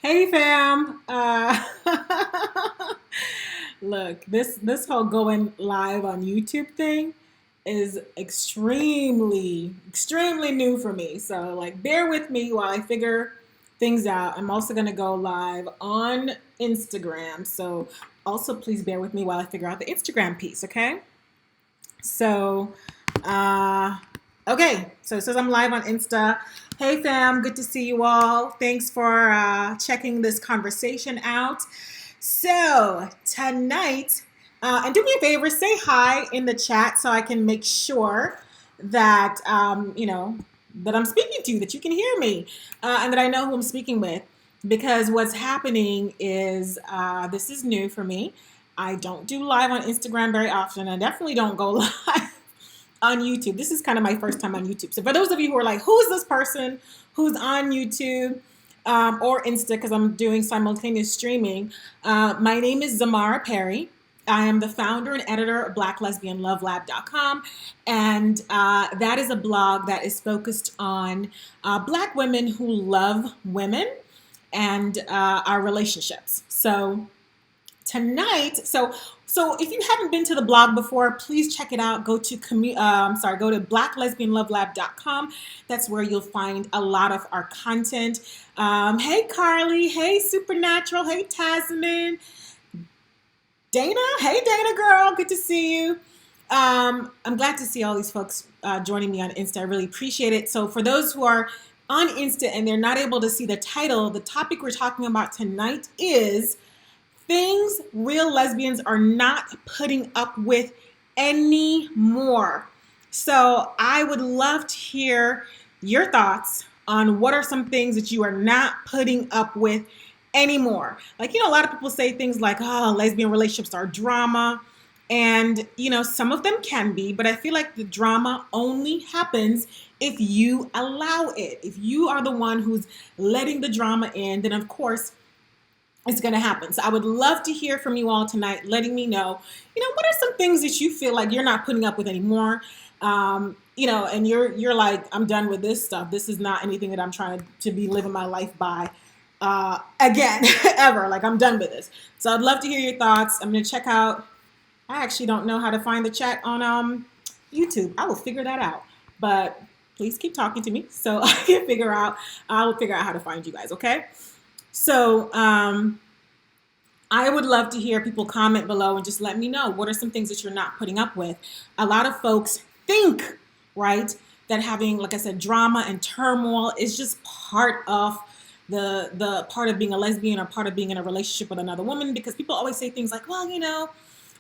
Hey fam. Look, this whole going live on YouTube thing is extremely new for me. So like bear with me while I figure things out. I'm also going to go live on Instagram. So also please bear with me while I figure out the Instagram piece, okay? So uh okay, so it says I'm live on Insta. Hey fam, good to see you all. Thanks for checking this conversation out. So tonight, and do me a favor, say hi in the chat so I can make sure that that I'm speaking to you, that you can hear me, and that I know who I'm speaking with. Because what's happening is this is new for me. I don't do live on Instagram very often. I definitely don't go live on YouTube. This is kind of my first time on YouTube. So for those of you who are like, who is this person who's on YouTube or Insta, because I'm doing simultaneous streaming, my name is Zamara Perry. I am the founder and editor of blacklesbianlovelab.com, and that is a blog that is focused on Black women who love women and our relationships. So tonight, so if you haven't been to the blog before, please check it out. Go to go to blacklesbianlovelab.com. That's where you'll find a lot of our content. Hey Carly, hey Supernatural, hey Tasman, Dana, hey Dana girl, good to see you. I'm glad to see all these folks joining me on Insta. I really appreciate it. So for those who are on Insta and they're not able to see the title, the topic we're talking about tonight is things real lesbians are not putting up with anymore. So I would love to hear your thoughts on what are some things that you are not putting up with anymore. Like, a lot of people say things like, oh, lesbian relationships are drama. And, some of them can be, but I feel like the drama only happens if you allow it. If you are the one who's letting the drama in, then of course, it's going to happen. So I would love to hear from you all tonight, letting me know, what are some things that you feel like you're not putting up with anymore? And you're like, I'm done with this stuff. This is not anything that I'm trying to be living my life by again, ever. Like, I'm done with this. So I'd love to hear your thoughts. I'm going to check out. I actually don't know how to find the chat on YouTube. I will figure that out. But please keep talking to me so I will figure out how to find you guys. Okay. So I would love to hear people comment below and just let me know what are some things that you're not putting up with. A lot of folks think, right, that having, like I said, drama and turmoil is just part of the part of being a lesbian or part of being in a relationship with another woman, because people always say things like, well,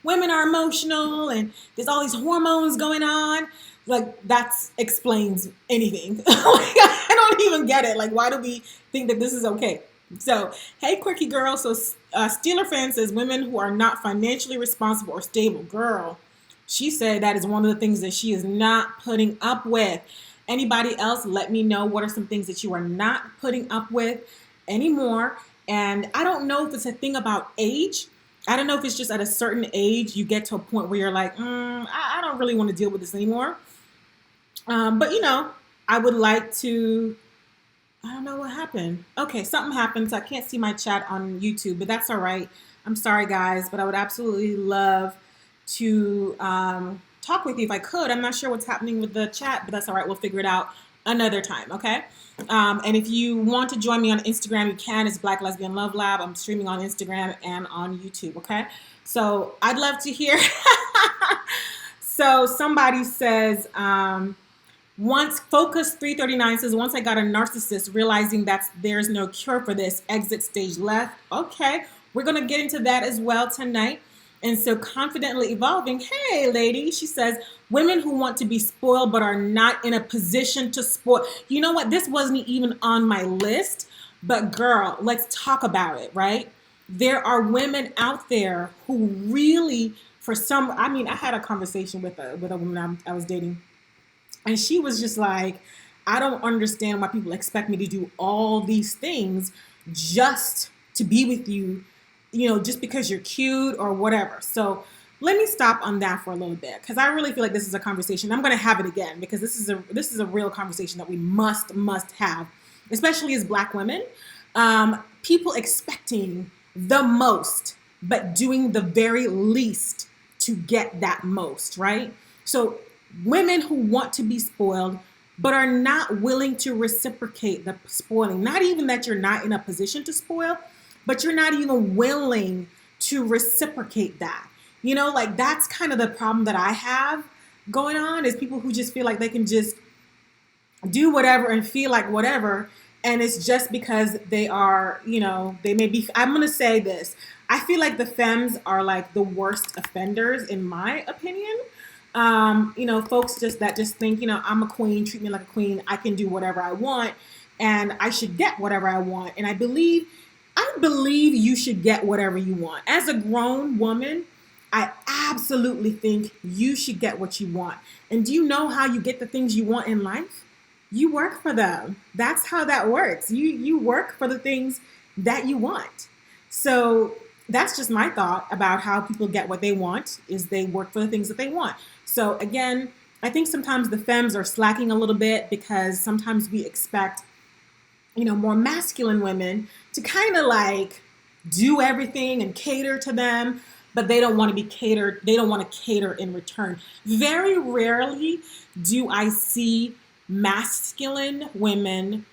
women are emotional and there's all these hormones going on. Like, that explains anything. I don't even get it. Like, why do we think that this is okay? So, hey, quirky girl. So, Steeler fan says women who are not financially responsible or stable. Girl, she said that is one of the things that she is not putting up with. Anybody else, let me know what are some things that you are not putting up with anymore. And I don't know if it's a thing about age. I don't know if it's just at a certain age you get to a point where you're like, I don't really want to deal with this anymore. But, I would like to... I don't know what happened. Okay, something happened, so I can't see my chat on YouTube, but that's all right. I'm sorry, guys, but I would absolutely love to talk with you if I could. I'm not sure what's happening with the chat, but that's all right. We'll figure it out another time, okay? And if you want to join me on Instagram, you can. It's Black Lesbian Love Lab. I'm streaming on Instagram and on YouTube, okay? So I'd love to hear. So somebody says... once Focus 339 says, once I got a narcissist, realizing that there's no cure for this, exit stage left. Okay, we're going to get into that as well tonight. And so Confidently Evolving, hey lady, she says, women who want to be spoiled but are not in a position to spoil. You know what? This wasn't even on my list, but girl, let's talk about it, right? There are women out there who really, I had a conversation with a woman I was dating. And she was just like, I don't understand why people expect me to do all these things just to be with you, just because you're cute or whatever. So let me stop on that for a little bit, because I really feel like this is a conversation. I'm going to have it again, because this is a real conversation that we must have, especially as Black women. People expecting the most, but doing the very least to get that most, right? So women who want to be spoiled, but are not willing to reciprocate the spoiling. Not even that you're not in a position to spoil, but you're not even willing to reciprocate that. Like that's kind of the problem that I have going on is people who just feel like they can just do whatever and feel like whatever. And it's just because they are, they may be, I'm going to say this. I feel like the femmes are like the worst offenders in my opinion. Folks just think, I'm a queen, treat me like a queen. I can do whatever I want and I should get whatever I want. And I believe you should get whatever you want. As a grown woman, I absolutely think you should get what you want. And do you know how you get the things you want in life? You work for them. That's how that works. You work for the things that you want. So that's just my thought about how people get what they want is they work for the things that they want. So again, I think sometimes the femmes are slacking a little bit because sometimes we expect, more masculine women to kind of like do everything and cater to them, but they don't want to be catered. They don't want to cater in return. Very rarely do I see masculine women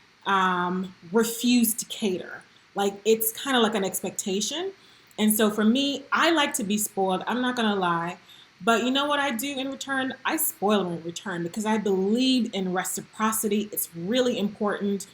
refuse to cater. Like it's kind of like an expectation. And so for me, I like to be spoiled. I'm not going to lie. But you know what I do in return? I spoil in return because I believe in reciprocity. It's really important.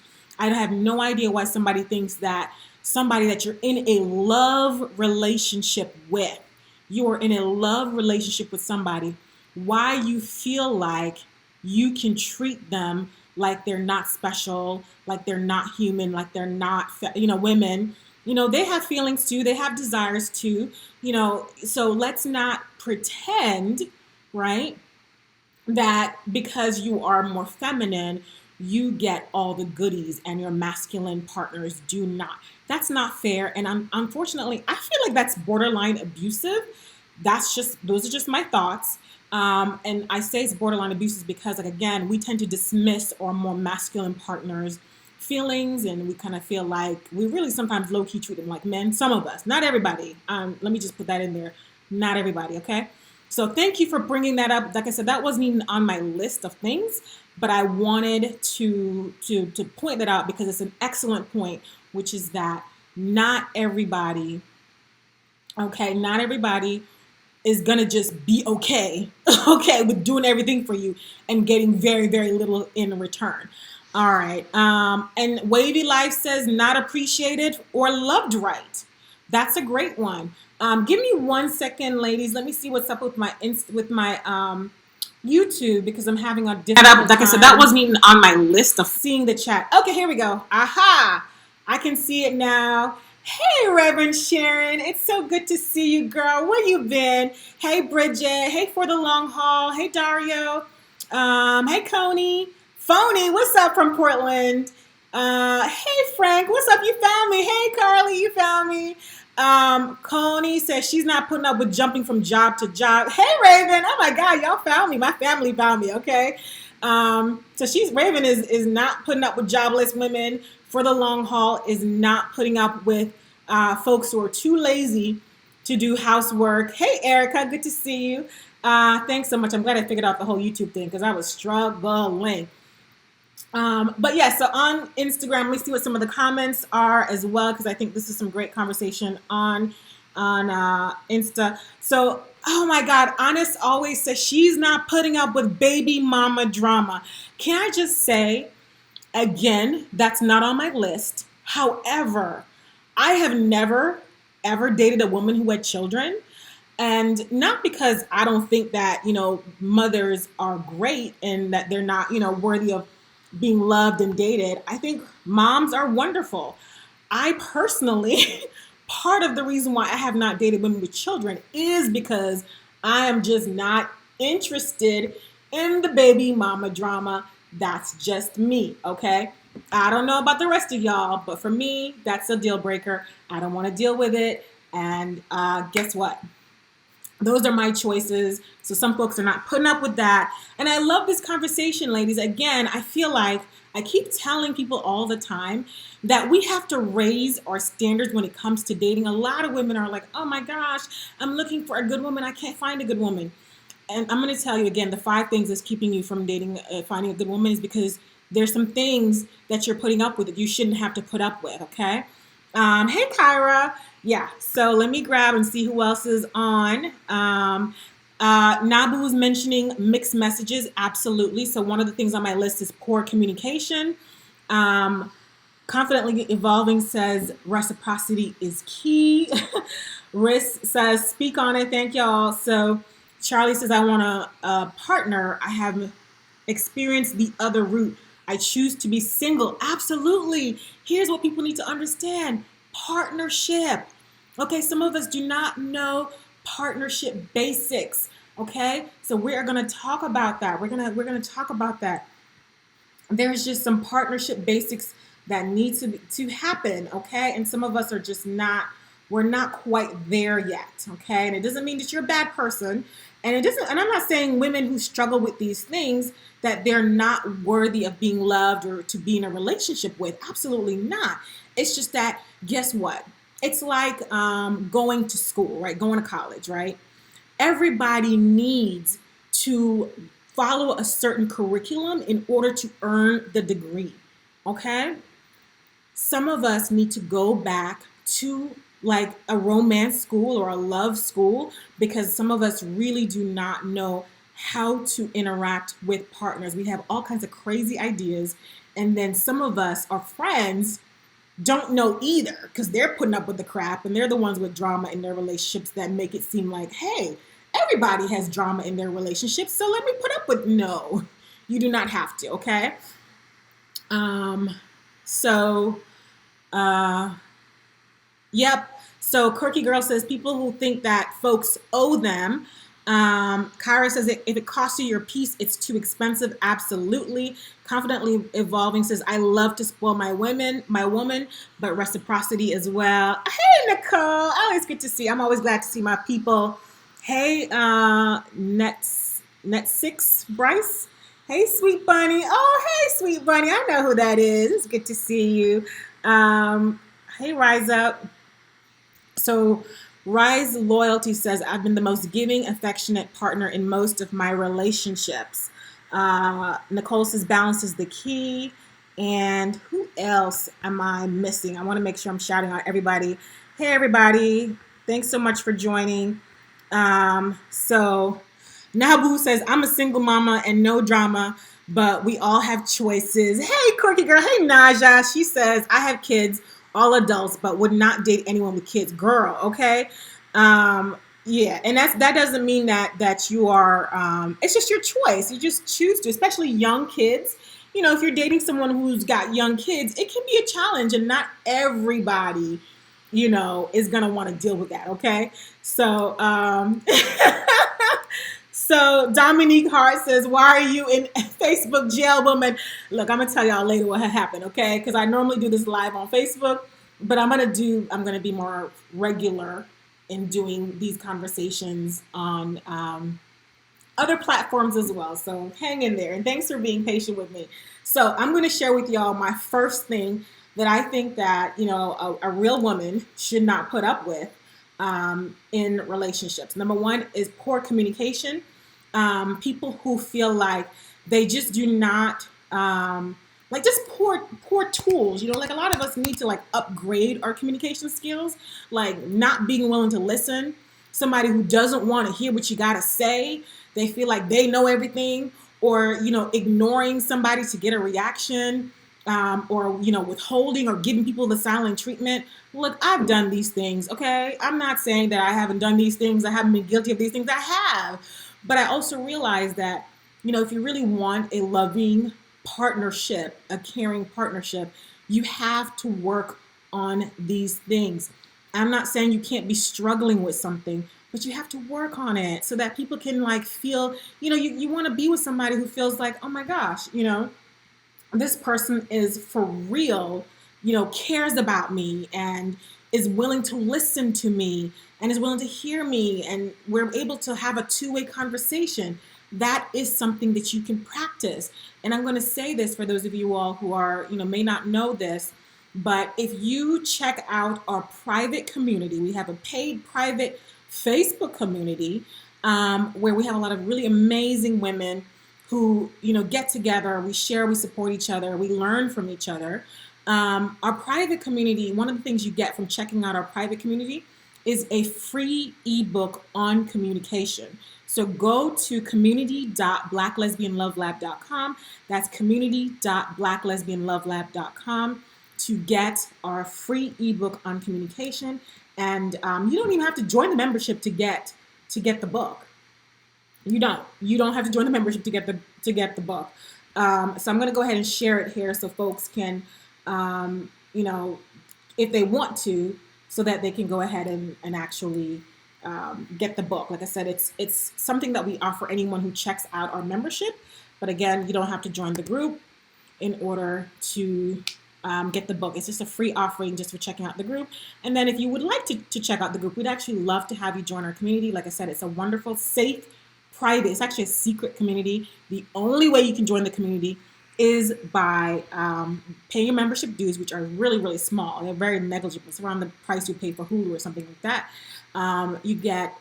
I have no idea why somebody thinks that somebody that you're in a love relationship with, you are in a love relationship with somebody, why you feel like you can treat them like they're not special, like they're not human, like they're not, women. They have feelings too. They have desires too. So let's not pretend, right, that because you are more feminine, you get all the goodies and your masculine partners do not. That's not fair. And unfortunately, I feel like that's borderline abusive. Those are just my thoughts. And I say it's borderline abusive because, like, again, we tend to dismiss our more masculine partners' feelings, and we kind of feel like we really sometimes low-key treat them like men. Some of us, not everybody. Let me just put that in there. Not everybody, okay? So thank you for bringing that up. Like I said, that wasn't even on my list of things, but I wanted to point that out because it's an excellent point, which is that not everybody is gonna just be okay with doing everything for you and getting very, very little in return. All right. And Wavy Life says not appreciated or loved right. That's a great one. Give me 1 second, ladies. Let me see what's up with my YouTube because I'm having a difficult Like I said, that wasn't even on my list of seeing the chat. Okay, here we go. Aha! I can see it now. Hey, Reverend Sharon. It's so good to see you, girl. Where you been? Hey, Bridget. Hey, For the Long Haul. Hey, Dario. Hey, Coney. Phony, what's up from Portland? Hey, Frank. What's up? You found me. Hey, Carly. You found me. Coney says she's not putting up with jumping from job to job. Hey, Raven. Oh, my God. Y'all found me. My family found me. Okay. So Raven is not putting up with jobless women. For the Long Haul is not putting up with folks who are too lazy to do housework. Hey, Erica, good to see you. Thanks so much. I'm glad I figured out the whole YouTube thing because I was struggling. But yeah, so on Instagram, let me see what some of the comments are as well because I think this is some great conversation on Insta. So, oh my God, Honest always says she's not putting up with baby mama drama. Can I just say, again, that's not on my list. However, I have never, ever dated a woman who had children. And not because I don't think that, mothers are great and that they're not, worthy of being loved and dated. I think moms are wonderful. I personally, part of the reason why I have not dated women with children is because I am just not interested in the baby mama drama. That's just me, okay? I don't know about the rest of y'all, but for me, that's a deal breaker. I don't want to deal with it. And guess what? Those are my choices. So some folks are not putting up with that. And I love this conversation, ladies. Again, I feel like I keep telling people all the time that we have to raise our standards when it comes to dating. A lot of women are like, oh my gosh, I'm looking for a good woman. I can't find a good woman. And I'm going to tell you again, the 5 things that's keeping you from dating, finding a good woman is because there's some things that you're putting up with that you shouldn't have to put up with, okay? Hey, Kyra. Yeah, so let me grab and see who else is on. Nabu is mentioning mixed messages. Absolutely. So one of the things on my list is poor communication. Confidently Evolving says reciprocity is key. Riss says speak on it. Thank y'all. So Charlie says I want a partner. I have experienced the other route. I choose to be single. Absolutely. Here's what people need to understand. Partnership. Okay, some of us do not know partnership basics. Okay? So we are going to talk about that. We're going to talk about that. There's just some partnership basics that need to happen, okay? And some of us are just not, we're not quite there yet, okay? And it doesn't mean that you're a bad person. And it doesn't, and I'm not saying women who struggle with these things that they're not worthy of being loved or to be in a relationship with. Absolutely not. It's just that, guess what? It's like going to school, right? Going to college, right? Everybody needs to follow a certain curriculum in order to earn the degree, okay? Some of us need to go back to like a romance school or a love school because some of us really do not know how to interact with partners. We have all kinds of crazy ideas. And then some of us, our friends, don't know either because they're putting up with the crap and they're the ones with drama in their relationships that make it seem like, hey, everybody has drama in their relationships, so let me put up with. No, you do not have to, okay? So yep. So Quirky Girl says people who think that folks owe them. Kyra says if it costs you your peace, it's too expensive. Absolutely. Confidently Evolving says I love to spoil my woman, but reciprocity as well. Hey Nicole, always good to see. I'm always glad to see my people. Hey Net 6 Bryce. Hey Sweet Bunny. Oh hey Sweet Bunny. I know who that is. It's good to see you. Hey Rise Up. So Rise Loyalty says, I've been the most giving, affectionate partner in most of my relationships. Nicole says, balance is the key. And who else am I missing? I want to make sure I'm shouting out everybody. Hey, everybody. Thanks so much for joining. So Nabu says, I'm a single mama and no drama, but we all have choices. Hey, Quirky Girl. Hey, Naja. She says, I have kids, all adults, but would not date anyone with kids. Girl, okay? Yeah, and that doesn't mean that you are, it's just your choice. You just choose to, especially young kids. You know, if you're dating someone who's got young kids, it can be a challenge, and not everybody, you know, is going to want to deal with that, okay? So, so Dominique Hart says, why are you in Facebook jail, woman? Look, I'm going to tell y'all later what happened, okay? Because I normally do this live on Facebook, but I'm going to be more regular in doing these conversations on other platforms as well. So hang in there. And thanks for being patient with me. So I'm going to share with y'all my first thing that I think that, you know, a real woman should not put up with in relationships. Number one is poor communication. People who feel like they just do not, like just poor tools, you know, like a lot of us need to like upgrade our communication skills, like not being willing to listen, somebody who doesn't want to hear what you got to say. They feel like they know everything, or, you know, ignoring somebody to get a reaction, or, you know, withholding or giving people the silent treatment. Look, I've done these things. Okay. I'm not saying that I haven't done these things. I haven't been guilty of these things. I have, but I also realize that, you know, if you really want a loving partnership, a caring partnership, you have to work on these things. I'm not saying you can't be struggling with something, but you have to work on it so that people can like feel, you know, you want to be with somebody who feels like, oh my gosh, you know, this person is for real, you know, cares about me, and, is willing to listen to me and is willing to hear me, and we're able to have a two-way conversation, that is something that you can practice. And I'm going to say this for those of you all who are, may not know this, but if you check out our private community, we have a paid private Facebook community where we have a lot of really amazing women who, get together, we share, we support each other, we learn from each other. Our private community, one of the things you get from checking out our private community is a free ebook on communication. So go to community.blacklesbianlovelab.com. That's community.blacklesbianlovelab.com to get our free ebook on communication. And you don't even have to join the membership to get the book. You don't have to join the membership to get the book. So I'm going to go ahead and share it here so folks can, if they want to, so that they can go ahead and actually get the book. Like I said, it's something that we offer anyone who checks out our membership. But again, you don't have to join the group in order to get the book. It's just a free offering just for checking out the group. And then if you would like to check out the group, we'd actually love to have you join our community. Like I said, it's a wonderful, safe, private, it's actually a secret community. The only way you can join the community is by paying your membership dues, which are really, really small. They're very negligible. It's around the price you pay for Hulu or something like that. You get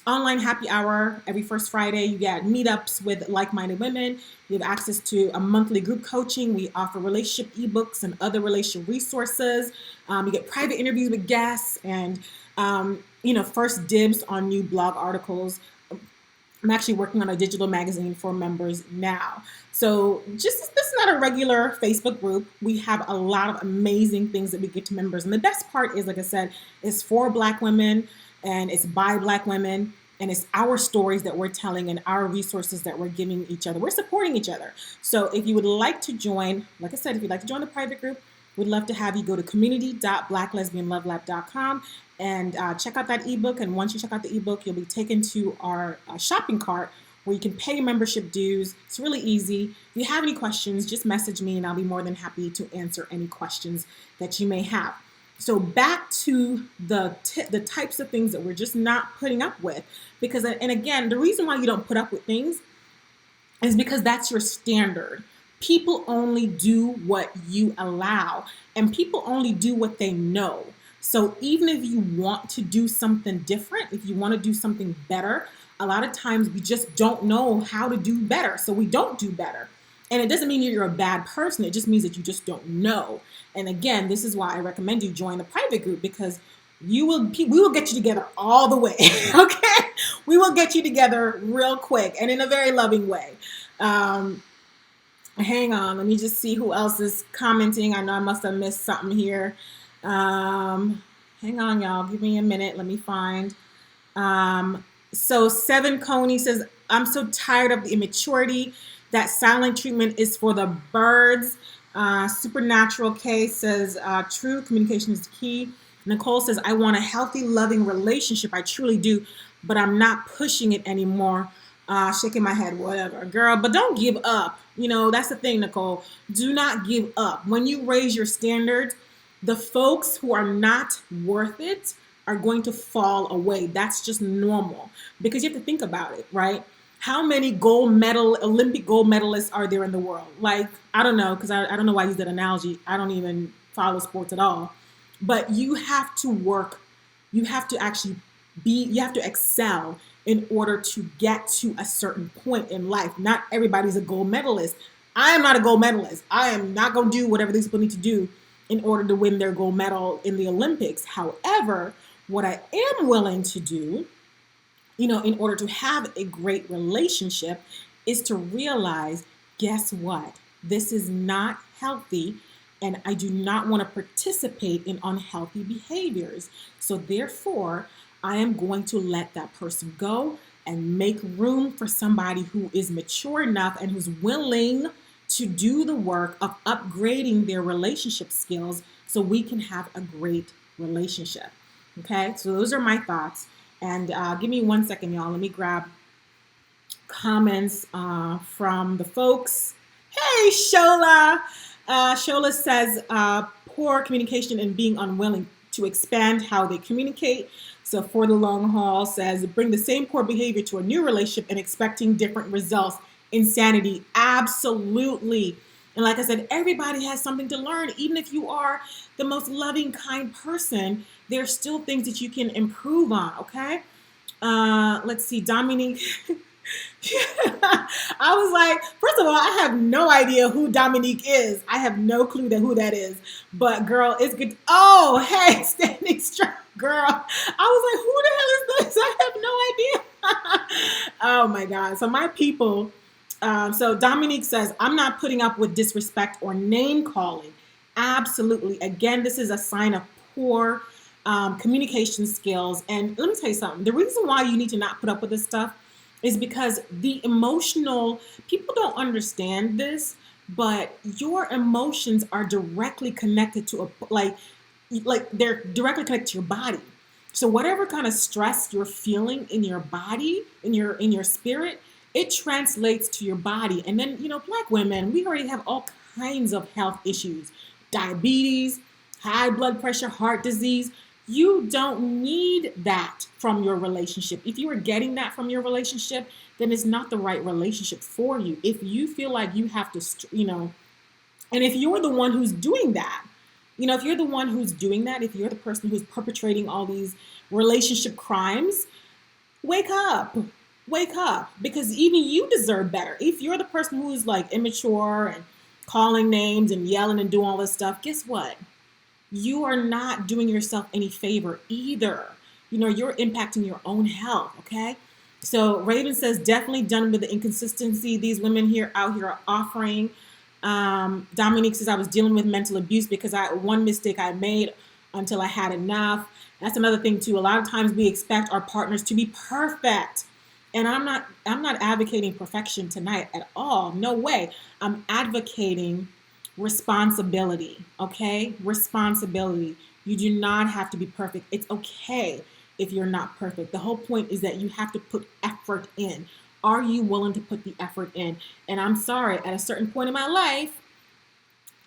online happy hour every first Friday. You get meetups with like-minded women. You have access to a monthly group coaching. We offer relationship ebooks and other relationship resources. You get private interviews with guests and, first dibs on new blog articles. I'm actually working on a digital magazine for members now. So this is not a regular Facebook group. We have a lot of amazing things that we get to members. And the best part is, like I said, it's for Black women and it's by Black women. And it's our stories that we're telling and our resources that we're giving each other. We're supporting each other. So if you would like to join, like I said, if you'd like to join the private group, we'd love to have you go to community.blacklesbianlovelab.com and check out that ebook. And once you check out the ebook, you'll be taken to our shopping cart where you can pay your membership dues. It's really easy. If you have any questions, just message me and I'll be more than happy to answer any questions that you may have. So back to the types of things that we're just not putting up with. Because, and again, the reason why you don't put up with things is because that's your standard. People only do what you allow, and people only do what they know. So even if you want to do something different, if you want to do something better, a lot of times we just don't know how to do better. So we don't do better. And it doesn't mean you're a bad person. It just means that you just don't know. And again, this is why I recommend you join the private group, because we will get you together all the way. Okay? We will get you together real quick and in a very loving way. Hang on. Let me just see who else is commenting. I know I must have missed something here. Hang on, y'all. Give me a minute. Let me find. So Seven Coney says, I'm so tired of the immaturity. That silent treatment is for the birds. Supernatural K says, true communication is key. Nicole says, I want a healthy, loving relationship. I truly do, but I'm not pushing it anymore. Shaking my head, whatever, girl. But don't give up. That's the thing, Nicole. Do not give up. When you raise your standards, the folks who are not worth it are going to fall away. That's just normal, because you have to think about it, right? How many Olympic gold medalists are there in the world? Like, I don't know, because I don't know why I use that analogy. I don't even follow sports at all. But you have to work. You have to actually you have to excel in order to get to a certain point in life. Not everybody's a gold medalist. I am not a gold medalist. I am not going to do whatever these people need to do in order to win their gold medal in the Olympics. However, what I am willing to do, in order to have a great relationship, is to realize, guess what? This is not healthy, and I do not want to participate in unhealthy behaviors. So therefore, I am going to let that person go and make room for somebody who is mature enough and who's willing to do the work of upgrading their relationship skills so we can have a great relationship. Okay, so those are my thoughts. And give me 1 second, y'all. Let me grab comments from the folks. Hey, Shola. Shola says, poor communication and being unwilling. to expand how they communicate. So for the long haul says bring the same core behavior to a new relationship and expecting different results. Insanity. Absolutely. And like I said, everybody has something to learn. Even if you are the most loving, kind person, there's still things that you can improve on, okay? Let's see, Dominique. I was like, first of all, I have no idea who Dominique is. I have no clue who that is. But girl, it's good. Oh, hey, standing strong, girl. I was like, who the hell is this? I have no idea. Oh my God. So my people. So Dominique says, I'm not putting up with disrespect or name calling. Absolutely. Again, this is a sign of poor communication skills. And let me tell you something. The reason why you need to not put up with this stuff is because the emotional, people don't understand this, but your emotions are directly connected to like they're directly connected to your body. So whatever kind of stress you're feeling in your body, in your spirit, it translates to your body. And then, Black women, we already have all kinds of health issues, diabetes, high blood pressure, heart disease. You don't need that from your relationship. If you are getting that from your relationship, then it's not the right relationship for you. If you feel like you have to, and if you're the one who's doing that, if you're the one who's doing that, if you're the person who's perpetrating all these relationship crimes, wake up. Wake up, because even you deserve better. If you're the person who's like immature and calling names and yelling and doing all this stuff, guess what? You are not doing yourself any favor either. You're impacting your own health, okay? So Raven says, definitely done with the inconsistency these women out here are offering. Dominique says, I was dealing with mental abuse because one mistake I made until I had enough. That's another thing too. A lot of times we expect our partners to be perfect. And I'm not advocating perfection tonight at all. No way. I'm advocating responsibility, okay? Responsibility. You do not have to be perfect. It's okay if you're not perfect. The whole point is that you have to put effort in. Are you willing to put the effort in? And I'm sorry, at a certain point in my life,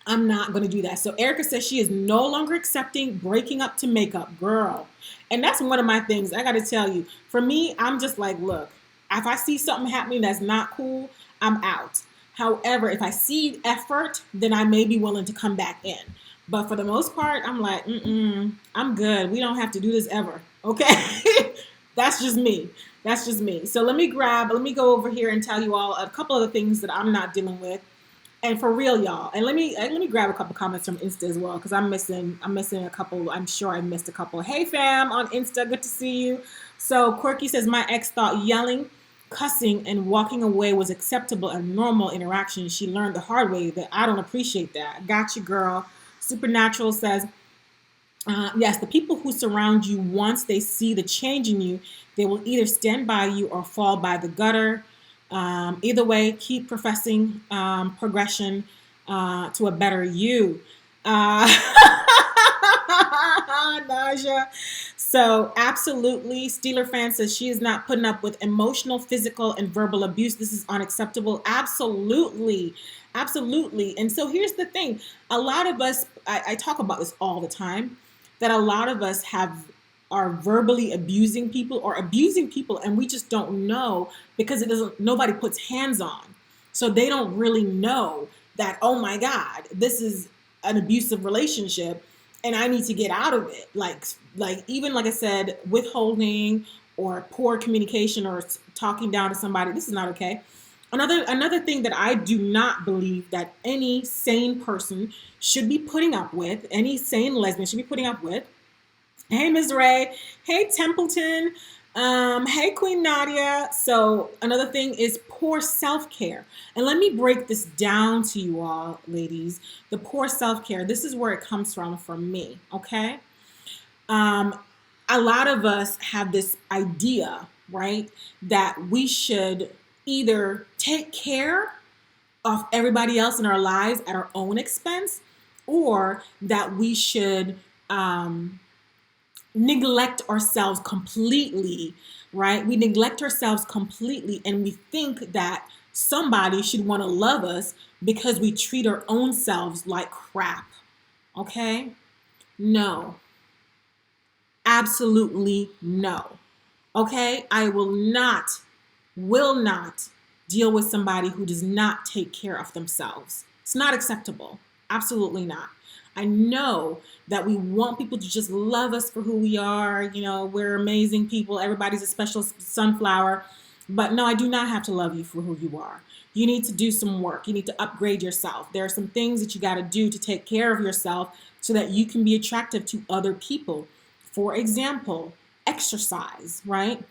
I'm not going to do that. So Erica says she is no longer accepting breaking up to make up. Girl. And that's one of my things. I got to tell you, for me, I'm just like, look, if I see something happening that's not cool, I'm out. However, if I see effort, then I may be willing to come back in. But for the most part, I'm like, I'm good. We don't have to do this ever. Okay? That's just me. That's just me. So let me go over here and tell you all a couple of the things that I'm not dealing with. And for real, y'all. And let me grab a couple comments from Insta as well, because I'm missing a couple. I'm sure I missed a couple. Hey fam on Insta, good to see you. So Quirky says, my ex thought yelling, cussing, and walking away was acceptable and normal interaction. She learned the hard way that I don't appreciate that. Got you, girl. Supernatural says, yes, the people who surround you, once they see the change in you, they will either stand by you or fall by the gutter. Either way, keep professing progression to a better you. Nausea. So absolutely, Steeler fan says she is not putting up with emotional, physical, and verbal abuse. This is unacceptable. Absolutely. Absolutely. And so here's the thing. A lot of us, I talk about this all the time, that a lot of us are verbally abusing people and we just don't know because nobody puts hands on. So they don't really know that, oh my God, this is an abusive relationship and I need to get out of it. Like even like I said, withholding or poor communication or talking down to somebody, this is not okay. Another thing that I do not believe that any sane person should be putting up with, any sane lesbian should be putting up with. Hey, Ms. Ray. Hey, Templeton. Hey, Queen Nadia. So another thing is poor self-care. And let me break this down to you all, ladies. The poor self-care, this is where it comes from for me, okay? A lot of us have this idea, right, that we should either take care of everybody else in our lives at our own expense, or that we should neglect ourselves completely, right? We neglect ourselves completely and we think that somebody should want to love us because we treat our own selves like crap, okay? No. Absolutely no. Okay? I will not deal with somebody who does not take care of themselves. It's not acceptable. Absolutely not. I know that we want people to just love us for who we are. We're amazing people. Everybody's a special sunflower. But no, I do not have to love you for who you are. You need to do some work. You need to upgrade yourself. There are some things that you got to do to take care of yourself so that you can be attractive to other people. For example, exercise, right?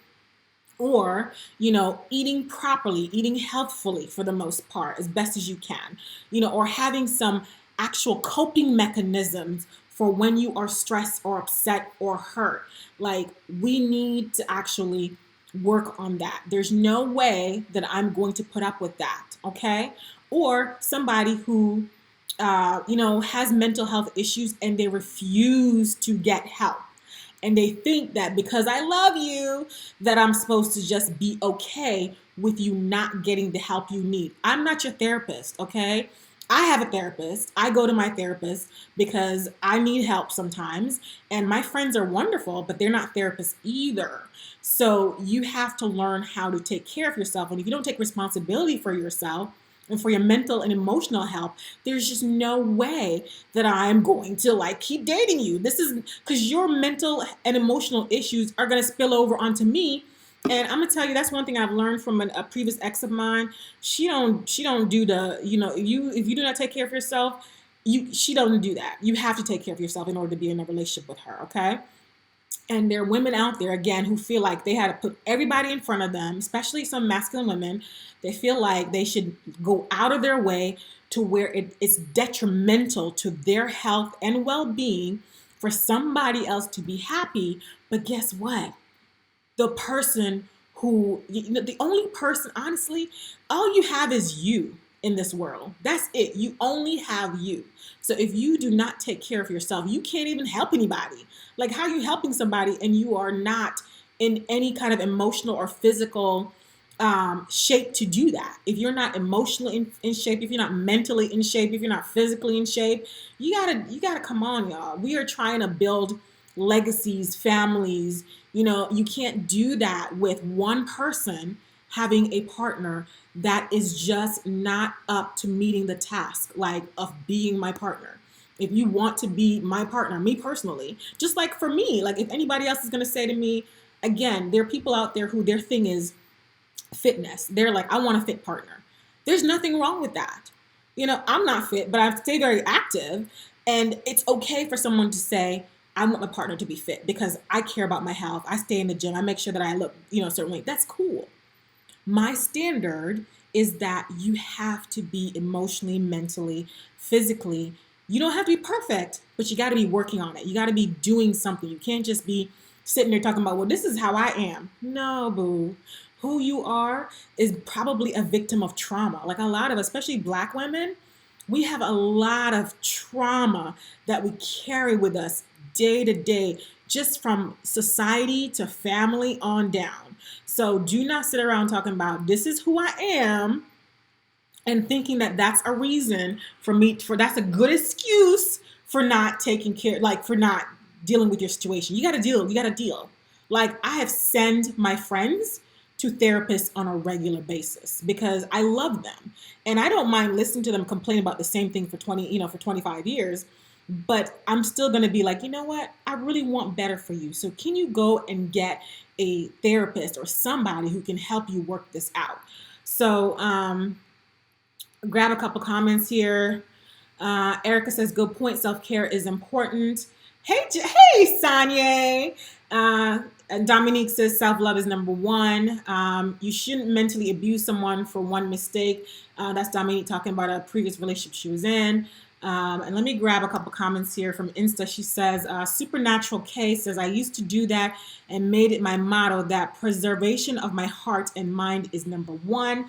Or eating properly, eating healthfully for the most part as best as you can, or having some actual coping mechanisms for when you are stressed or upset or hurt. Like, we need to actually work on that. There's no way that I'm going to put up with that. Okay? Or somebody who has mental health issues and they refuse to get help, and they think that because I love you, that I'm supposed to just be okay with you not getting the help you need. I'm not your therapist, okay? I have a therapist. I go to my therapist because I need help sometimes. And my friends are wonderful, but they're not therapists either. So you have to learn how to take care of yourself. And if you don't take responsibility for yourself, and for your mental and emotional health, there's just no way that I'm going to keep dating you. This is because your mental and emotional issues are going to spill over onto me. And I'm gonna tell you, that's one thing I've learned from a previous ex of mine. She don't do the, if you do not take care of yourself, she doesn't do that. You have to take care of yourself in order to be in a relationship with her. Okay. And there are women out there, again, who feel like they had to put everybody in front of them, especially some masculine women. They feel like they should go out of their way to where it's detrimental to their health and well-being for somebody else to be happy. But guess what? The person who, the only person, honestly, all you have is you in this world. That's it. You only have you. So if you do not take care of yourself, you can't even help anybody. Like, how are you helping somebody and you are not in any kind of emotional or physical shape to do that? If you're not emotionally in shape, if you're not mentally in shape, if you're not physically in shape, you gotta come on, y'all. We are trying to build legacies, families. You can't do that with one person having a partner that is just not up to meeting the task, of being my partner. If you want to be my partner, me personally, just like for me, if anybody else is going to say to me, again, there are people out there who their thing is fitness. They're like, I want a fit partner. There's nothing wrong with that. I'm not fit, but I stay very active. And it's okay for someone to say, I want my partner to be fit because I care about my health. I stay in the gym. I make sure that I look, a certain way. That's cool. My standard is that you have to be emotionally, mentally, physically. You don't have to be perfect, but you got to be working on it. You got to be doing something. You can't just be sitting there talking about, well, this is how I am. No, boo. Who you are is probably a victim of trauma. Like, a lot of, especially Black women, we have a lot of trauma that we carry with us day to day, just from society to family on down. So do not sit around talking about, this is who I am, and thinking that that's a reason that's a good excuse for not taking care, for not dealing with your situation. You got to deal. I have sent my friends to therapists on a regular basis because I love them. And I don't mind listening to them complain about the same thing for 25 years. But I'm still going to be like, you know what? I really want better for you. So can you go and get a therapist or somebody who can help you work this out? So grab a couple comments here. Erica says, good point. Self-care is important. Hey, Sanye. Dominique says self-love is number one. You shouldn't mentally abuse someone for one mistake. That's Dominique talking about a previous relationship she was in. And let me grab a couple comments here from Insta. She says, Supernatural K says, I used to do that and made it my motto that preservation of my heart and mind is number one.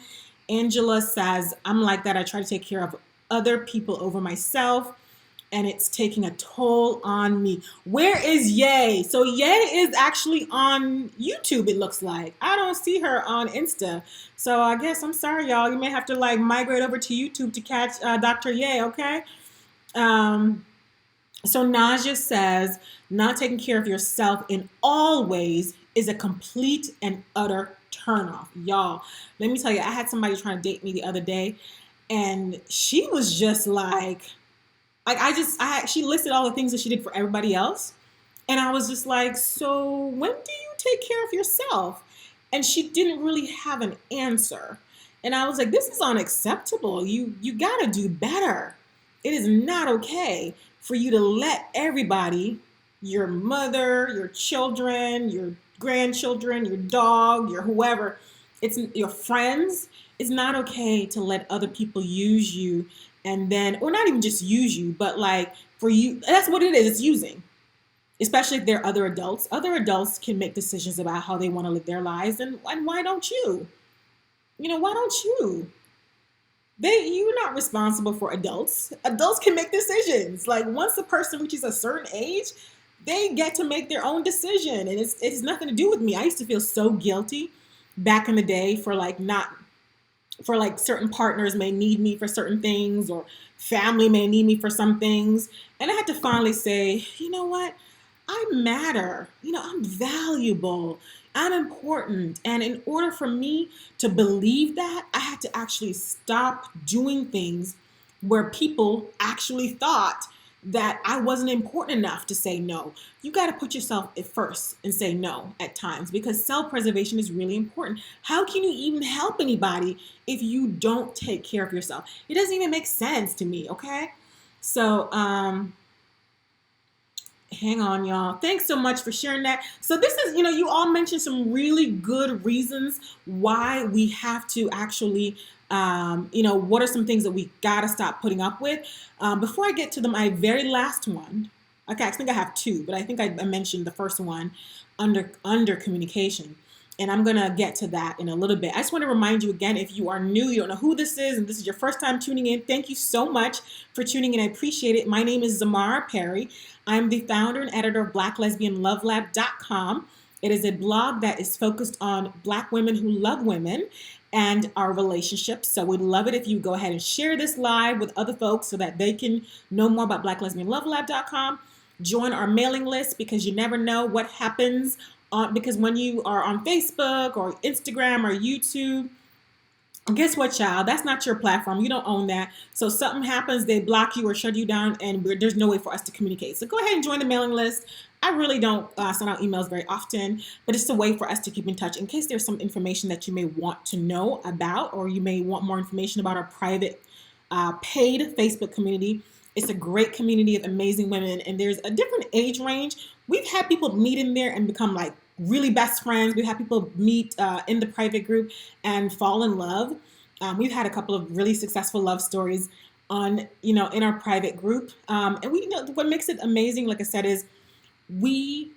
Angela says, I'm like that. I try to take care of other people over myself, and it's taking a toll on me. Where is Ye? So Ye is actually on YouTube, it looks like. I don't see her on Insta. So I guess, I'm sorry, y'all. You may have to migrate over to YouTube to catch Dr. Ye, okay? So Naja says, not taking care of yourself in all ways is a complete and utter turnoff. Y'all, let me tell you, I had somebody trying to date me the other day, and she was just she listed all the things that she did for everybody else. And I was just like, so when do you take care of yourself? And she didn't really have an answer. And I was like, this is unacceptable. You gotta do better. It is not okay for you to let everybody, your mother, your children, your grandchildren, your dog, your whoever, it's your friends, it's not okay to let other people use you and then, or not even just use you, but like for you, that's what it is, it's using. Especially if they're other adults. Other adults can make decisions about how they want to live their lives, and why don't you? Why don't you? You're not responsible for adults. Adults can make decisions. Like once a person reaches a certain age, they get to make their own decision, and it's nothing to do with me. I used to feel so guilty back in the day for like not for like certain partners may need me for certain things, or family may need me for some things, and I had to finally say, you know what? I matter. I'm valuable. I'm important. And in order for me to believe that, I had to actually stop doing things where people actually thought that I wasn't important enough to say no. You got to put yourself at first and say no at times, because self-preservation is really important. How can you even help anybody if you don't take care of yourself? It doesn't even make sense to me, okay? So, hang on, y'all. Thanks so much for sharing that. So this is, you all mentioned some really good reasons why we have to actually, what are some things that we got to stop putting up with? Before I get to my very last one, okay, I think I have two, but I think I mentioned the first one, under communication. And I'm going to get to that in a little bit. I just want to remind you again, if you are new, you don't know who this is, and this is your first time tuning in, thank you so much for tuning in. I appreciate it. My name is Zamara Perry. I'm the founder and editor of BlackLesbianLoveLab.com. It is a blog that is focused on Black women who love women and our relationships. So we'd love it if you go ahead and share this live with other folks so that they can know more about BlackLesbianLoveLab.com. Join our mailing list, because you never know what happens because when you are on Facebook or Instagram or YouTube, guess what, child? That's not your platform. You don't own that. So something happens, they block you or shut you down, and there's no way for us to communicate. So go ahead and join the mailing list. I really don't send out emails very often, but it's a way for us to keep in touch in case there's some information that you may want to know about, or you may want more information about our private paid Facebook community. It's a great community of amazing women, and there's a different age range. We've had people meet in there and become like really best friends. We've had people meet in the private group and fall in love. We've had a couple of really successful love stories in our private group. And what makes it amazing, like I said, is we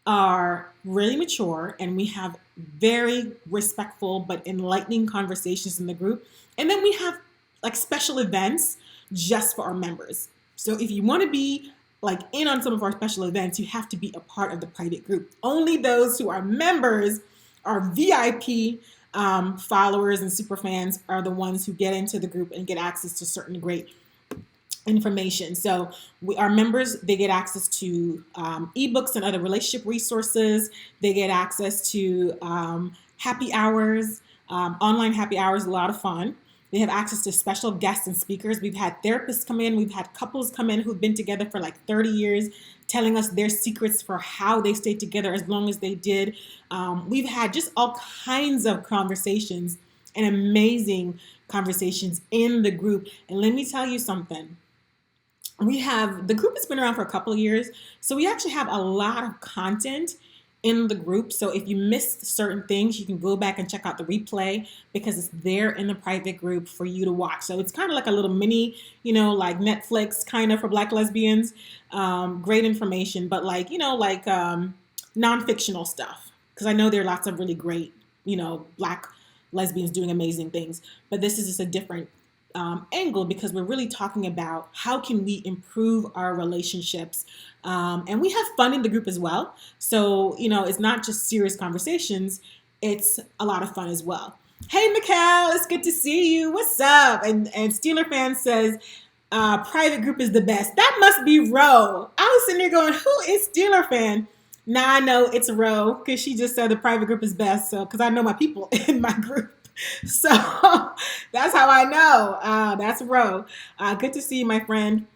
are really mature and we have very respectful but enlightening conversations in the group. And then we have like special events just for our members. So if you want to be like in on some of our special events, you have to be a part of the private group. Only those who are members, our VIP followers and super fans, are the ones who get into the group and get access to certain great information. So our members, they get access to ebooks and other relationship resources. They get access to happy hours, online happy hours, a lot of fun. They have access to special guests and speakers. We've had therapists come in. We've had couples come in who've been together for like 30 years, telling us their secrets for how they stayed together as long as they did. We've had just all kinds of conversations and amazing conversations in the group. And let me tell you something. The group has been around for a couple of years, so we actually have a lot of content in the group. So if you missed certain things, you can go back and check out the replay, because it's there in the private group for you to watch. So it's kind of like a little mini, like Netflix kind of for Black lesbians. Great information, but non-fictional stuff. Because I know there are lots of really great, Black lesbians doing amazing things. But this is just a different angle, because we're really talking about how can we improve our relationships. And we have fun in the group as well. So, it's not just serious conversations. It's a lot of fun as well. Hey, Maq Ele, it's good to see you. What's up? And Steeler Fan says, Private group is the best. That must be Ro. I was sitting there going, who is Steeler fan? Now I know it's Ro because she just said the private group is best. So, because I know my people in my group. So that's how I know. That's Ro. Good to see you, my friend.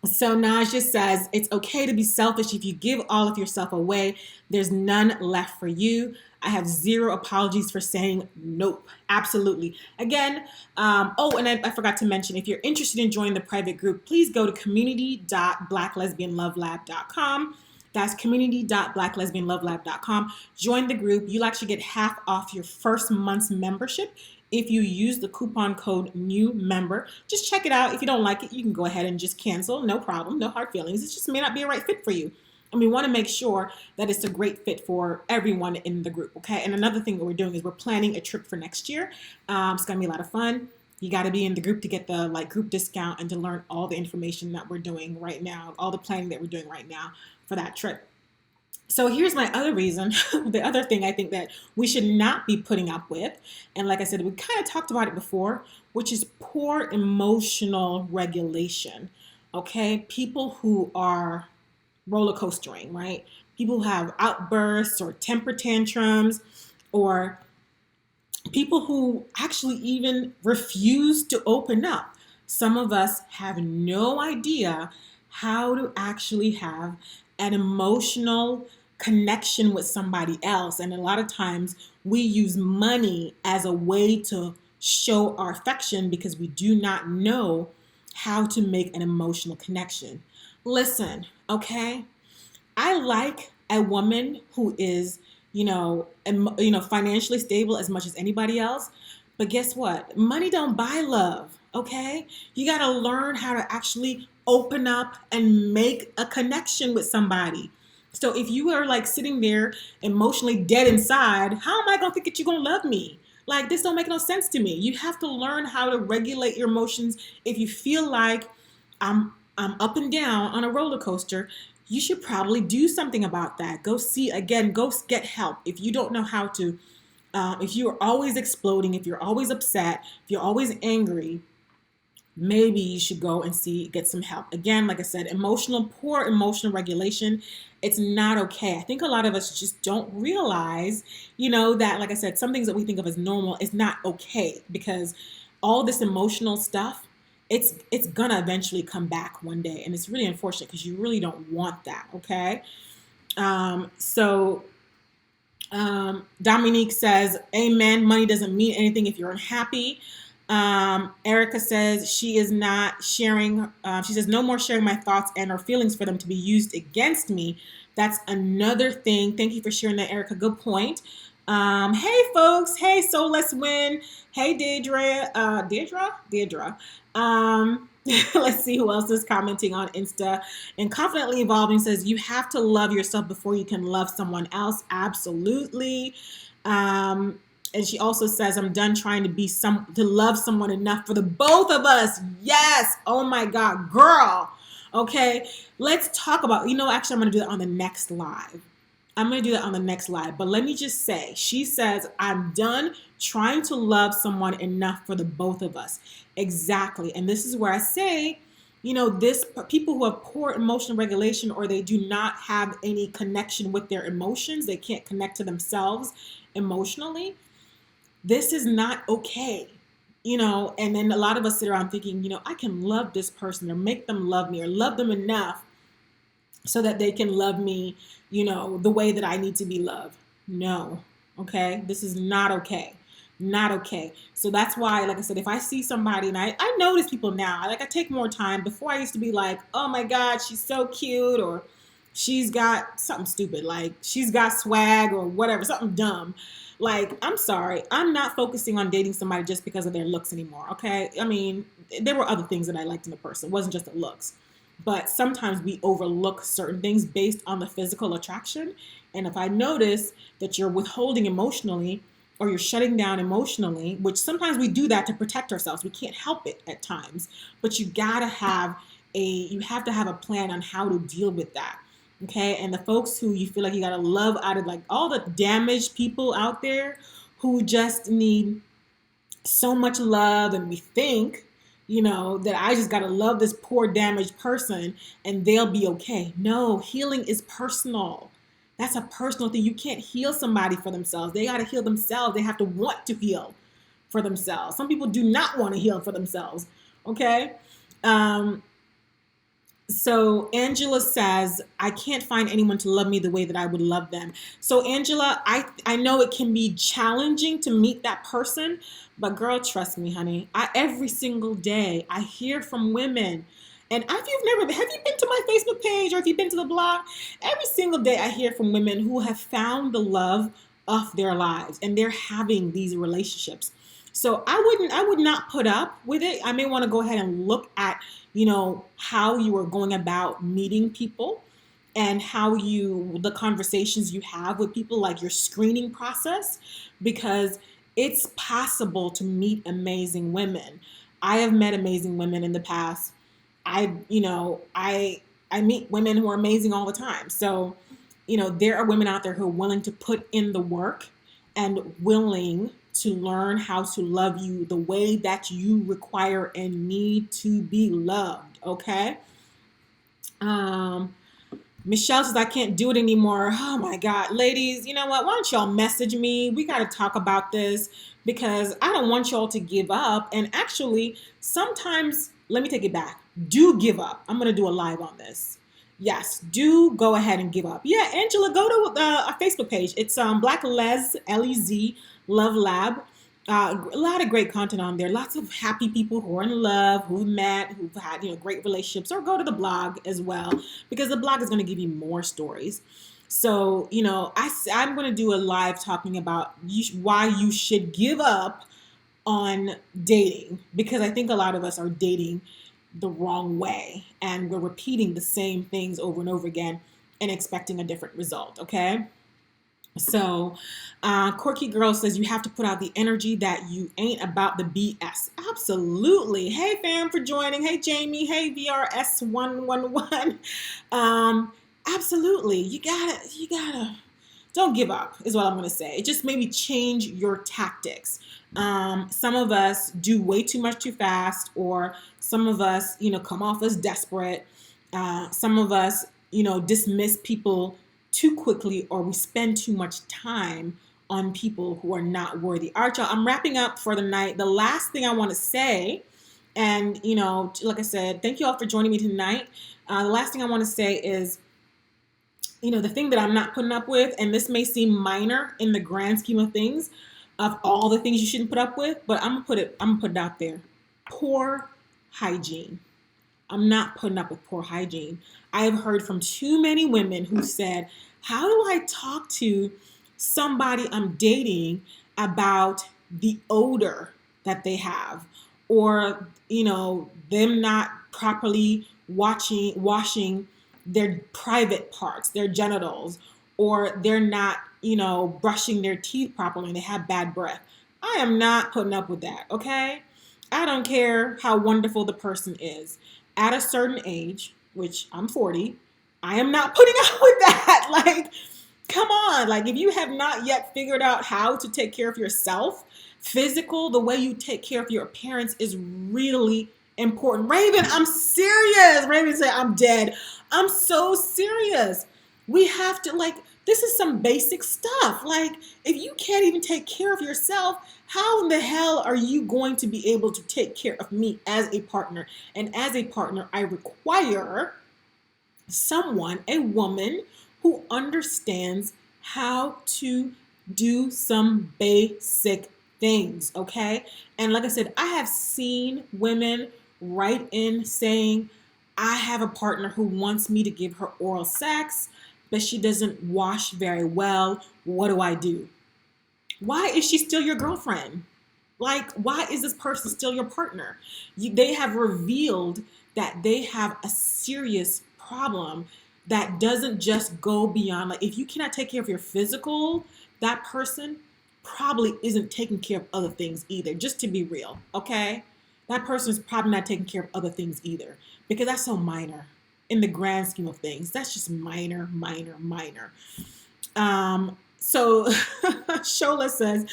So Naj just says, it's okay to be selfish. If you give all of yourself away, there's none left for you. I have zero apologies for saying nope. Absolutely. Again, and I forgot to mention, if you're interested in joining the private group, please go to community.blacklesbianlovelab.com. That's community.blacklesbianlovelab.com. Join the group. You'll actually get half off your first month's membership if you use the coupon code new member. Just check it out. If you don't like it, you can go ahead and just cancel. No problem. No hard feelings. It just may not be a right fit for you. And we want to make sure that it's a great fit for everyone in the group. Okay. And another thing that we're doing is we're planning a trip for next year. It's going to be a lot of fun. You got to be in the group to get the group discount and to learn all the information that we're doing right now, all the planning that we're doing right now for that trip. So here's my other reason, the other thing I think that we should not be putting up with, and like I said, we kind of talked about it before, which is poor emotional regulation. Okay, people who are roller coastering, right? People who have outbursts or temper tantrums, or people who actually even refuse to open up. Some of us have no idea how to actually have an emotional connection with somebody else. And a lot of times we use money as a way to show our affection because we do not know how to make an emotional connection. Listen, okay? I like a woman who is, financially stable as much as anybody else. But guess what? Money don't buy love, okay? You got to learn how to actually open up and make a connection with somebody. So if you are sitting there emotionally dead inside, how am I going to think that you're going to love me? This don't make no sense to me. You have to learn how to regulate your emotions. If you feel like I'm up and down on a roller coaster, you should probably do something about that. Go get help. If you don't know how to, if you are always exploding, if you're always upset, if you're always angry, maybe you should go and get some help. Again, like I said, poor emotional regulation, it's not okay. I think a lot of us just don't realize, that, like I said, some things that we think of as normal is not okay, because all this emotional stuff, it's gonna eventually come back one day. And it's really unfortunate because you really don't want that, okay? Dominique says, amen, money doesn't mean anything if you're unhappy. Erica says she is not sharing. She says no more sharing my thoughts and or feelings for them to be used against me. That's another thing. Thank you for sharing that, Erica. Good point. Hey folks. Hey, so let's win. Hey Deirdre. Deirdre. Let's see who else is commenting on Insta. And Confidently Evolving says you have to love yourself before you can love someone else. Absolutely. And she also says, I'm done trying to love someone enough for the both of us. Yes. Oh my God, girl. Okay. Let's talk about, actually I'm going to do that on the next live. But let me just say, she says, I'm done trying to love someone enough for the both of us. Exactly. And this is where I say, people who have poor emotional regulation, or they do not have any connection with their emotions, they can't connect to themselves emotionally. This is not okay, and then a lot of us sit around thinking, I can love this person or make them love me or love them enough so that they can love me, the way that I need to be loved. No, okay? This is not okay. Not okay. So that's why, like I said, if I see somebody, and I notice people now, I take more time. Before I used to be like, oh my God, she's so cute, or she's got something stupid, like she's got swag or whatever, something dumb. I'm sorry, I'm not focusing on dating somebody just because of their looks anymore, okay? I mean, there were other things that I liked in a person. It wasn't just the looks. But sometimes we overlook certain things based on the physical attraction. And if I notice that you're withholding emotionally or you're shutting down emotionally, which sometimes we do that to protect ourselves. We can't help it at times. But you have to have a plan on how to deal with that. Okay, and the folks who you feel like you gotta love out of all the damaged people out there who just need so much love, and we think that I just got to love this poor damaged person and they'll be okay. No, healing is personal. That's a personal thing. You can't heal somebody for themselves. They got to heal themselves. They have to want to heal for themselves. Some people do not want to heal for themselves. Okay. Um, so Angela says, I can't find anyone to love me the way that I would love them. So Angela, I know it can be challenging to meet that person, but girl, trust me, honey. Every single day I hear from women. And if you've never, have you been to my Facebook page or if you've been to the blog? Every single day I hear from women who have found the love of their lives and they're having these relationships. So I would not put up with it. I may want to go ahead and look at, how you are going about meeting people and the conversations you have with people, like your screening process, because it's possible to meet amazing women. I have met amazing women in the past. I meet women who are amazing all the time. So, there are women out there who are willing to put in the work and willing to learn how to love you the way that you require and need to be loved. Okay. Um, Michelle says, I can't do it anymore. Oh my God. Ladies, you know what? Why don't y'all message me? We got to talk about this because I don't want y'all to give up. And actually, sometimes, let me take it back. Do give up. I'm going to do a live on this. Yes, do go ahead and give up. Yeah, Angela, go to our Facebook page. It's Black Lez, Love Lab. A lot of great content on there. Lots of happy people who are in love, who've met, who've had great relationships. Or go to the blog as well because the blog is going to give you more stories. So I'm going to do a live talking about why you should give up on dating because I think a lot of us are dating the wrong way and we're repeating the same things over and over again and expecting a different result. Okay. So, Quirky Girl says you have to put out the energy that you ain't about the BS. Absolutely. Hey, fam, for joining. Hey, Jamie. Hey, VRS111. Absolutely. You gotta. Don't give up is what I'm going to say. Just maybe change your tactics. Some of us do way too much too fast, or some of us, come off as desperate. Some of us, dismiss people too quickly, or we spend too much time on people who are not worthy. All right, y'all, I'm wrapping up for the night. The last thing I want to say, and, like I said, thank you all for joining me tonight. The last thing I want to say is, the thing that I'm not putting up with, and this may seem minor in the grand scheme of things, of all the things you shouldn't put up with, but I'm gonna put it out there. Poor hygiene. I'm not putting up with poor hygiene. I have heard from too many women who said, how do I talk to somebody I'm dating about the odor that they have, or, them not properly washing their private parts, their genitals, or they're not, brushing their teeth properly and they have bad breath. I am not putting up with that, okay? I don't care how wonderful the person is. At a certain age, which I'm 40, I am not putting up with that. Like, come on. Like, if you have not yet figured out how to take care of yourself, the way you take care of your appearance is really important. Raven, I'm serious. Raven said, I'm dead. I'm so serious. We have to, this is some basic stuff. Like, if you can't even take care of yourself, how in the hell are you going to be able to take care of me as a partner? And as a partner, I require a woman who understands how to do some basic things, okay? And like I said, I have seen women write in saying, I have a partner who wants me to give her oral sex, but she doesn't wash very well. What do I do? Why is she still your girlfriend? Like, why is this person still your partner? They have revealed that they have a serious problem that doesn't just go beyond, if you cannot take care of your physical, that person probably isn't taking care of other things either, just to be real, okay? That person is probably not taking care of other things either, because that's so minor in the grand scheme of things. That's just minor. So Shola says,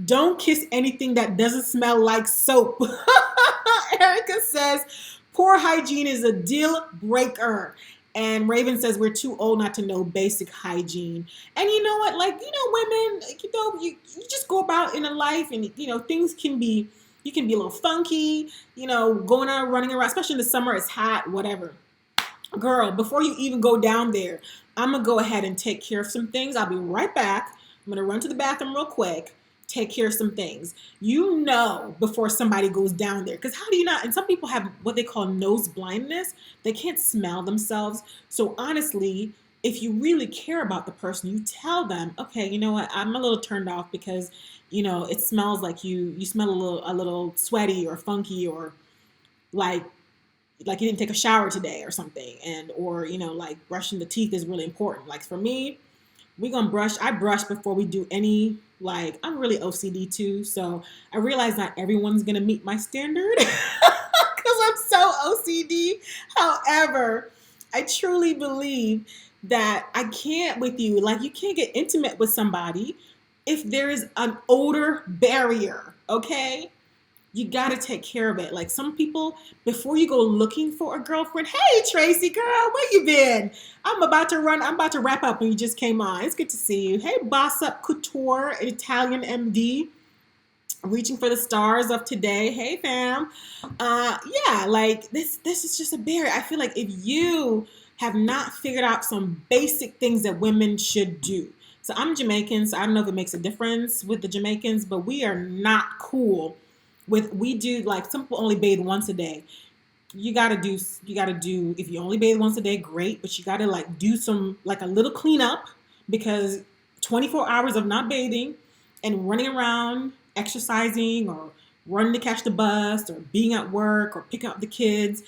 don't kiss anything that doesn't smell like soap. Erica says, poor hygiene is a deal breaker. And Raven says we're too old not to know basic hygiene. And you know what? Like, women, you just go about in a life and, things can be, you can be a little funky, going out, running around, especially in the summer, it's hot, whatever. Girl, before you even go down there, I'm going to go ahead and take care of some things. I'll be right back. I'm going to run to the bathroom real quick, take care of some things. Before somebody goes down there. Because how do you not? And some people have what they call nose blindness. They can't smell themselves. So honestly, if you really care about the person, you tell them, okay, you know what? I'm a little turned off because, it smells like you smell a little sweaty or funky or like you didn't take a shower today or something. Or like brushing the teeth is really important. Like for me, I brush before we do any, like, I'm really OCD too. So I realize not everyone's going to meet my standard because I'm so OCD. However, I truly believe that I can't with you. Like, you can't get intimate with somebody if there is an odor barrier, okay? You got to take care of it. Like some people, before you go looking for a girlfriend, hey, Tracy, girl, where you been? I'm about to wrap up and you just came on. It's good to see you. Hey, Boss Up Couture, Italian MD, reaching for the stars of today. Hey, fam. Yeah, like this is just a barrier. I feel like if you have not figured out some basic things that women should do. So I'm Jamaican, so I don't know if it makes a difference with the Jamaicans, but we are not cool. We do, like, some people only bathe once a day. You gotta do, if you only bathe once a day, great, but you gotta like do some, like a little cleanup, because 24 hours of not bathing and running around, exercising or running to catch the bus or being at work or picking up the kids,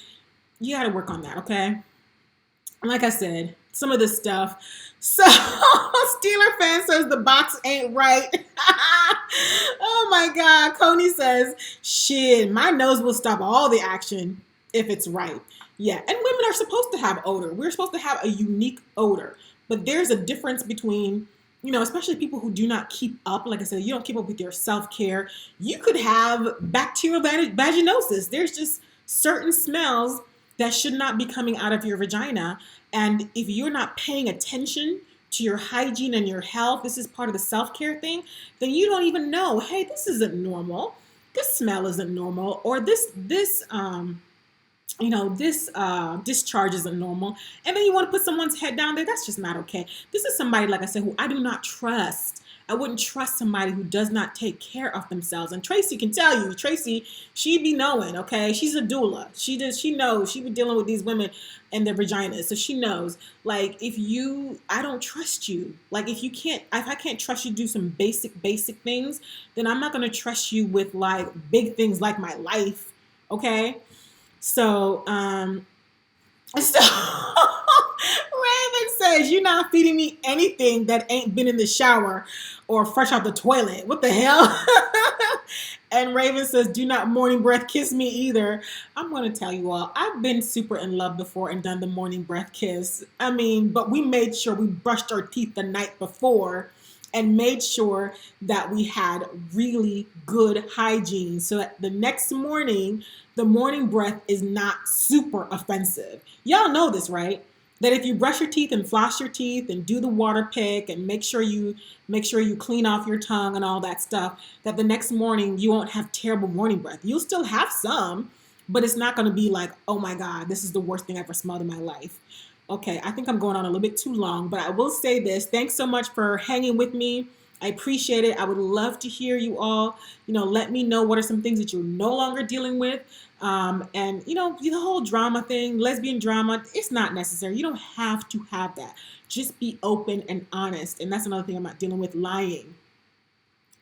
you gotta work on that, okay? And like I said, some of this stuff. So Steeler fan says the box ain't right. Oh my God. Coney says, shit, my nose will stop all the action if it's right. Yeah. And women are supposed to have odor. We're supposed to have a unique odor. But there's a difference between, especially people who do not keep up. Like I said, you don't keep up with your self-care. You could have bacterial vaginosis. There's just certain smells that should not be coming out of your vagina. And if you're not paying attention to your hygiene and your health, this is part of the self-care thing, then you don't even know, hey, this isn't normal. This smell isn't normal. Or this discharge isn't normal. And then you want to put someone's head down there. That's just not okay. This is somebody, like I said, who I do not trust. I wouldn't trust somebody who does not take care of themselves. And Tracy can tell you, she be knowing, okay? She's a doula. She knows. She be dealing with these women and their vaginas. So she knows, like, I don't trust you. Like, if I can't trust you to do some basic things, then I'm not going to trust you with, like, big things like my life, okay? So, Raven says, you're not feeding me anything that ain't been in the shower or fresh out the toilet. What the hell? And Raven says, do not morning breath kiss me either. I'm going to tell you all, I've been super in love before and done the morning breath kiss. I mean, but we made sure we brushed our teeth the night before and made sure that we had really good hygiene. So that the next morning, the morning breath is not super offensive. Y'all know this, right? That if you brush your teeth and floss your teeth and do the water pick and make sure you clean off your tongue and all that stuff, that the next morning you won't have terrible morning breath. You'll still have some, but it's not going to be like, oh my God, this is the worst thing I ever smelled in my life. Okay, I think I'm going on a little bit too long, but I will say this. Thanks so much for hanging with me. I appreciate it. I would love to hear you all, let me know what are some things that you're no longer dealing with. And the whole drama thing, lesbian drama, it's not necessary. You don't have to have that. Just be open and honest. And that's another thing I'm not dealing with, lying.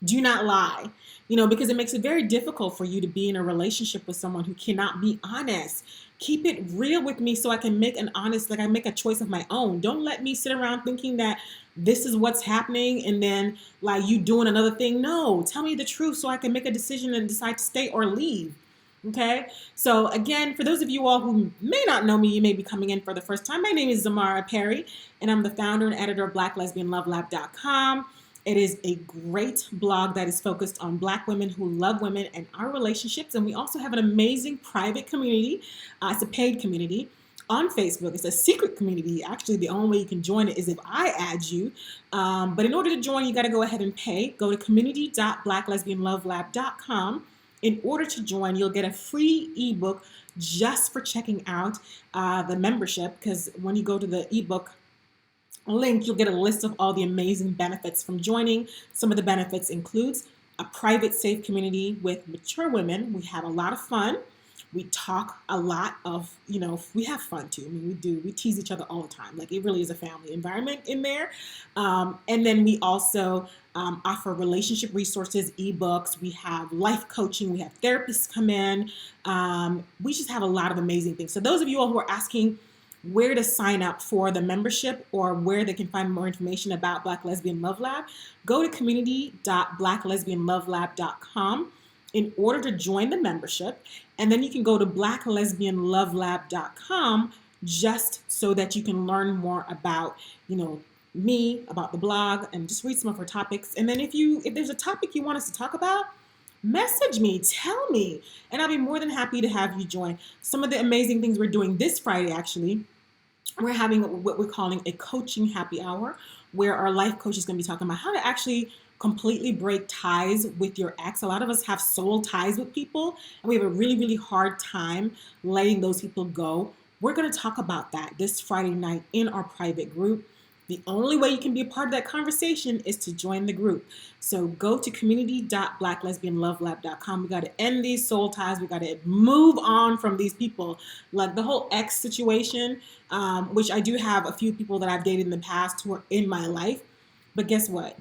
Do not lie, because it makes it very difficult for you to be in a relationship with someone who cannot be honest. Keep it real with me so I can make I make a choice of my own. Don't let me sit around thinking that this is what's happening and then like you doing another thing. No, tell me the truth so I can make a decision and decide to stay or leave. Okay, so again, for those of you all who may not know me, you may be coming in for the first time. My name is Zamara Perry, and I'm the founder and editor of BlackLesbianLoveLab.com. It is a great blog that is focused on Black women who love women and our relationships. And we also have an amazing private community. It's a paid community on Facebook. It's a secret community. Actually, the only way you can join it is if I add you. But in order to join, you got to go ahead and pay. Go to community.blacklesbianlovelab.com. In order to join, you'll get a free ebook just for checking out the membership, because when you go to the ebook link, you'll get a list of all the amazing benefits from joining. Some of the benefits includes a private, safe community with mature women. We have a lot of fun. We talk a lot of, we have fun too. I mean, we do. We tease each other all the time. Like, it really is a family environment in there. And then we also offer relationship resources, ebooks. We have life coaching. We have therapists come in. We just have a lot of amazing things. So those of you all who are asking where to sign up for the membership or where they can find more information about Black Lesbian Love Lab, go to community.blacklesbianlovelab.com in order to join the membership. And then you can go to blacklesbianlovelab.com just so that you can learn more about, me, about the blog, and just read some of our topics. And then if there's a topic you want us to talk about, message me, tell me, and I'll be more than happy to have you join. Some of the amazing things we're doing this Friday, actually, we're having what we're calling a coaching happy hour, where our life coach is going to be talking about how to actually completely break ties with your ex. A lot of us have soul ties with people, and we have a really, really hard time letting those people go. We're going to talk about that this Friday night in our private group. The only way you can be a part of that conversation is to join the group. So go to community.blacklesbianlovelab.com. We got to end these soul ties. We got to move on from these people. Like the whole ex situation, which I do have a few people that I've dated in the past who are in my life. But guess what?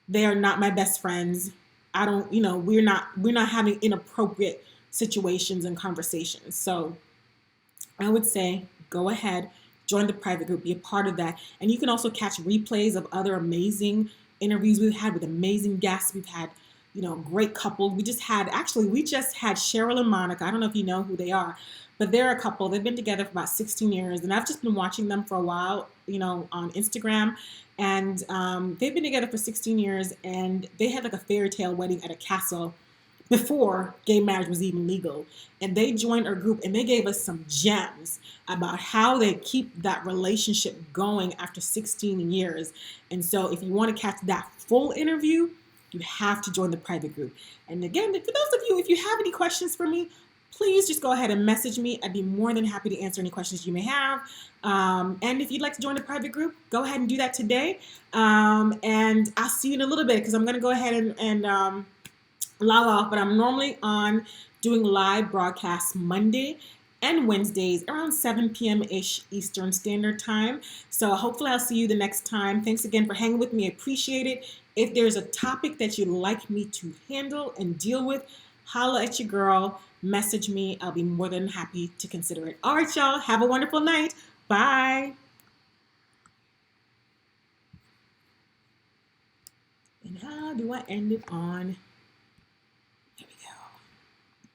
They are not my best friends. I don't, we're not having inappropriate situations and conversations. So I would say go ahead, join the private group, be a part of that. And you can also catch replays of other amazing interviews we've had with amazing guests. We've had, great couples. We just had Cheryl and Monica. I don't know if you know who they are, but they're a couple. They've been together for about 16 years. And I've just been watching them for a while, on Instagram. And they've been together for 16 years. And they had like a fairy tale wedding at a castle before gay marriage was even legal. And they joined our group and they gave us some gems about how they keep that relationship going after 16 years. And so if you want to catch that full interview, you have to join the private group. And again, for those of you, if you have any questions for me, please just go ahead and message me. I'd be more than happy to answer any questions you may have. And if you'd like to join the private group, go ahead and do that today. And I'll see you in a little bit, because I'm going to go ahead and log off. But I'm normally on doing live broadcasts Monday and Wednesdays around 7 p.m.-ish Eastern Standard Time. So hopefully I'll see you the next time. Thanks again for hanging with me. I appreciate it. If there's a topic that you'd like me to handle and deal with, holla at your girl. Message me. I'll be more than happy to consider it. All right, y'all. Have a wonderful night. Bye. And how do I end it on